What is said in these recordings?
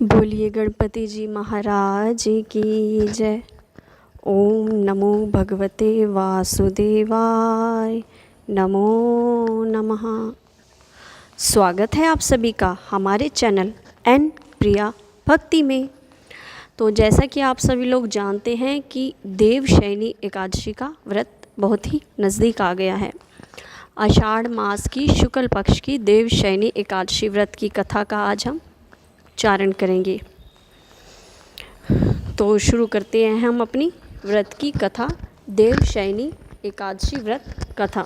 बोलिए गणपति जी महाराज की जय। ओम नमो भगवते वासुदेवाय नमो नमः। स्वागत है आप सभी का हमारे चैनल एन प्रिया भक्ति में। तो जैसा कि आप सभी लोग जानते हैं कि देवशयनी एकादशी का व्रत बहुत ही नज़दीक आ गया है। आषाढ़ मास की शुक्ल पक्ष की देवशयनी एकादशी व्रत की कथा का आज हम उच्चारण करेंगे। तो शुरू करते हैं हम अपनी व्रत की कथा, देवशयनी एकादशी व्रत कथा।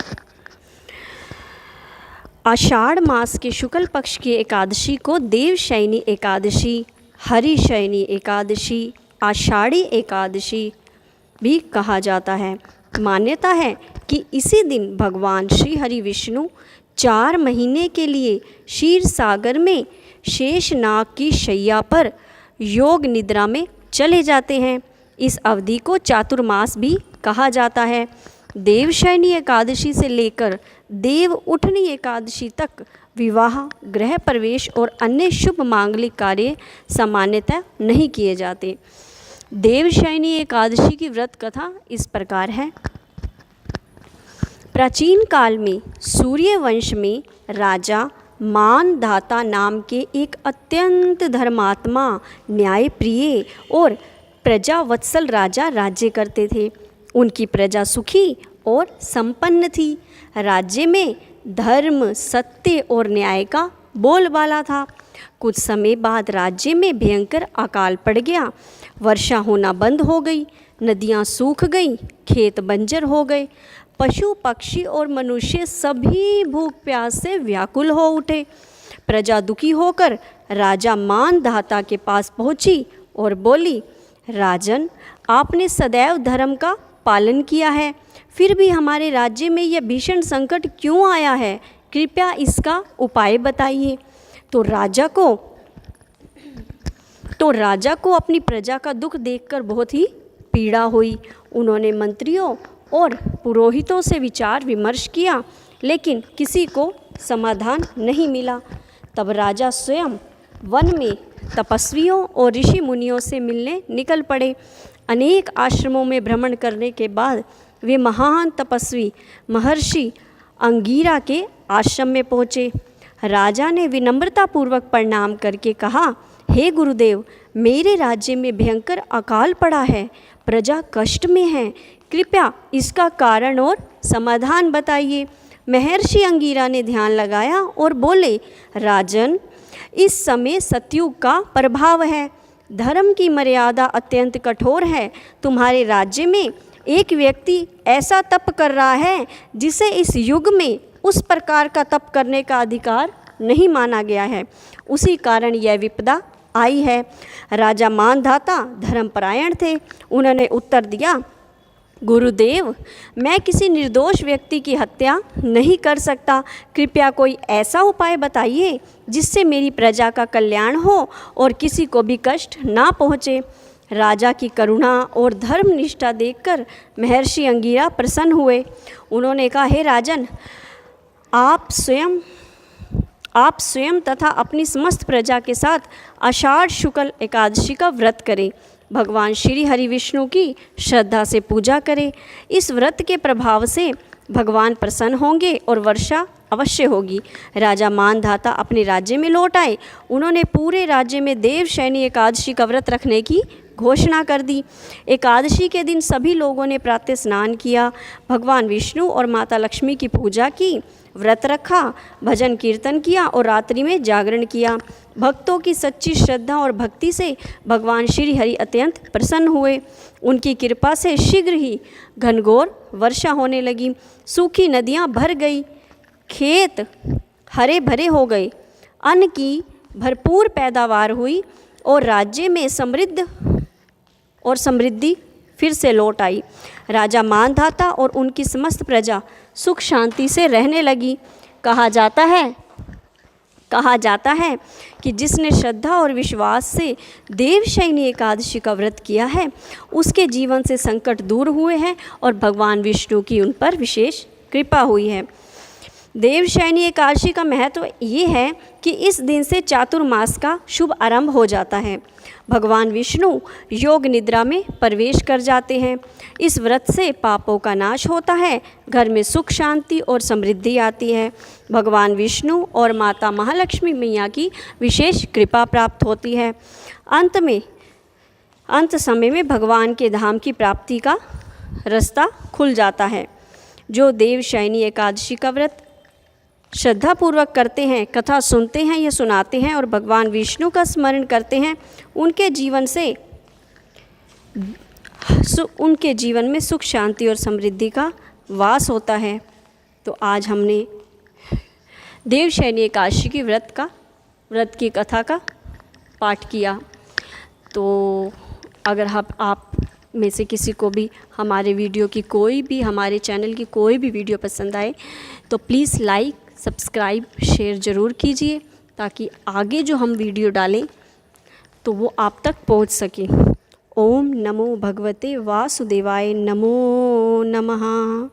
आषाढ़ मास के शुक्ल पक्ष की एकादशी को देवशयनी एकादशी, हरिशयनी एकादशी, आषाढ़ी एकादशी भी कहा जाता है। मान्यता है कि इसी दिन भगवान श्री हरि विष्णु 4 महीने के लिए क्षीर सागर में शेषनाग की शैया पर योग निद्रा में चले जाते हैं। इस अवधि को चातुर्मास भी कहा जाता है। देवशयनी एकादशी से लेकर देव उठनी एकादशी तक विवाह, गृह प्रवेश और अन्य शुभ मांगलिक कार्य सामान्यतः नहीं किए जाते। देवशयनी एकादशी की व्रत कथा इस प्रकार है। प्राचीन काल में सूर्य वंश में राजा मानधाता नाम के एक अत्यंत धर्मात्मा, न्यायप्रिय और प्रजावत्सल राजा राज्य करते थे। उनकी प्रजा सुखी और संपन्न थी। राज्य में धर्म, सत्य और न्याय का बोलबाला था। कुछ समय बाद राज्य में भयंकर अकाल पड़ गया। वर्षा होना बंद हो गई, नदियाँ सूख गईं, खेत बंजर हो गए। पशु पक्षी और मनुष्य सभी भूख प्यास से व्याकुल हो उठे। प्रजा दुखी होकर राजा मानधाता के पास पहुंची और बोली, राजन, आपने सदैव धर्म का पालन किया है, फिर भी हमारे राज्य में यह भीषण संकट क्यों आया है? कृपया इसका उपाय बताइए। तो राजा को अपनी प्रजा का दुख देखकर बहुत ही पीड़ा हुई। उन्होंने मंत्रियों और पुरोहितों से विचार विमर्श किया, लेकिन किसी को समाधान नहीं मिला। तब राजा स्वयं वन में तपस्वियों और ऋषि मुनियों से मिलने निकल पड़े। अनेक आश्रमों में भ्रमण करने के बाद वे महान तपस्वी महर्षि अंगीरा के आश्रम में पहुँचे। राजा ने विनम्रतापूर्वक प्रणाम करके कहा, हे गुरुदेव, मेरे राज्य में भयंकर अकाल पड़ा है, प्रजा कष्ट में है, कृपया इसका कारण और समाधान बताइए। महर्षि अंगीरा ने ध्यान लगाया और बोले, राजन, इस समय सतयुग का प्रभाव है, धर्म की मर्यादा अत्यंत कठोर है। तुम्हारे राज्य में एक व्यक्ति ऐसा तप कर रहा है जिसे इस युग में उस प्रकार का तप करने का अधिकार नहीं माना गया है, उसी कारण यह विपदा आई है। राजा मानधाता धर्मपरायण थे। उन्होंने उत्तर दिया, गुरुदेव, मैं किसी निर्दोष व्यक्ति की हत्या नहीं कर सकता। कृपया कोई ऐसा उपाय बताइए जिससे मेरी प्रजा का कल्याण हो और किसी को भी कष्ट ना पहुँचे। राजा की करुणा और धर्मनिष्ठा देखकर महर्षि अंगीरा प्रसन्न हुए। उन्होंने कहा, हे राजन, आप स्वयं तथा अपनी समस्त प्रजा के साथ आषाढ़ शुक्ल एकादशी का व्रत करें। भगवान श्री हरि विष्णु की श्रद्धा से पूजा करें। इस व्रत के प्रभाव से भगवान प्रसन्न होंगे और वर्षा अवश्य होगी। राजा मानधाता अपने राज्य में लौट आए। उन्होंने पूरे राज्य में देवशयनी एकादशी का व्रत रखने की घोषणा कर दी। एकादशी के दिन सभी लोगों ने प्रातः स्नान किया, भगवान विष्णु और माता लक्ष्मी की पूजा की, व्रत रखा, भजन कीर्तन किया और रात्रि में जागरण किया। भक्तों की सच्ची श्रद्धा और भक्ति से भगवान श्री हरि अत्यंत प्रसन्न हुए। उनकी कृपा से शीघ्र ही घनघोर वर्षा होने लगी। सूखी नदियाँ भर गई, खेत हरे भरे हो गए, अन्न की भरपूर पैदावार हुई और राज्य में समृद्धि फिर से लौट आई। राजा मानधाता और उनकी समस्त प्रजा सुख शांति से रहने लगी। कहा जाता है कि जिसने श्रद्धा और विश्वास से देवशयनी एकादशी का व्रत किया है, उसके जीवन से संकट दूर हुए हैं और भगवान विष्णु की उन पर विशेष कृपा हुई है। देवशयनी एकादशी का महत्व ये है कि इस दिन से चातुर्मास का शुभ आरंभ हो जाता है। भगवान विष्णु योग निद्रा में प्रवेश कर जाते हैं। इस व्रत से पापों का नाश होता है, घर में सुख शांति और समृद्धि आती है। भगवान विष्णु और माता महालक्ष्मी मैया की विशेष कृपा प्राप्त होती है। अंत समय में भगवान के धाम की प्राप्ति का रास्ता खुल जाता है। जो देवशयनी एकादशी का व्रत श्रद्धापूर्वक करते हैं, कथा सुनते हैं या सुनाते हैं और भगवान विष्णु का स्मरण करते हैं, उनके जीवन में सुख शांति और समृद्धि का वास होता है। तो आज हमने देवशयनी एकादशी की व्रत की कथा का पाठ किया। तो अगर आप में से किसी को भी हमारे वीडियो की हमारे चैनल की कोई भी वीडियो पसंद आए तो प्लीज़ लाइक, सब्सक्राइब, शेयर ज़रूर कीजिए, ताकि आगे जो हम वीडियो डालें तो वो आप तक पहुंच सके। ओम नमो भगवते वासुदेवाय नमो नमः।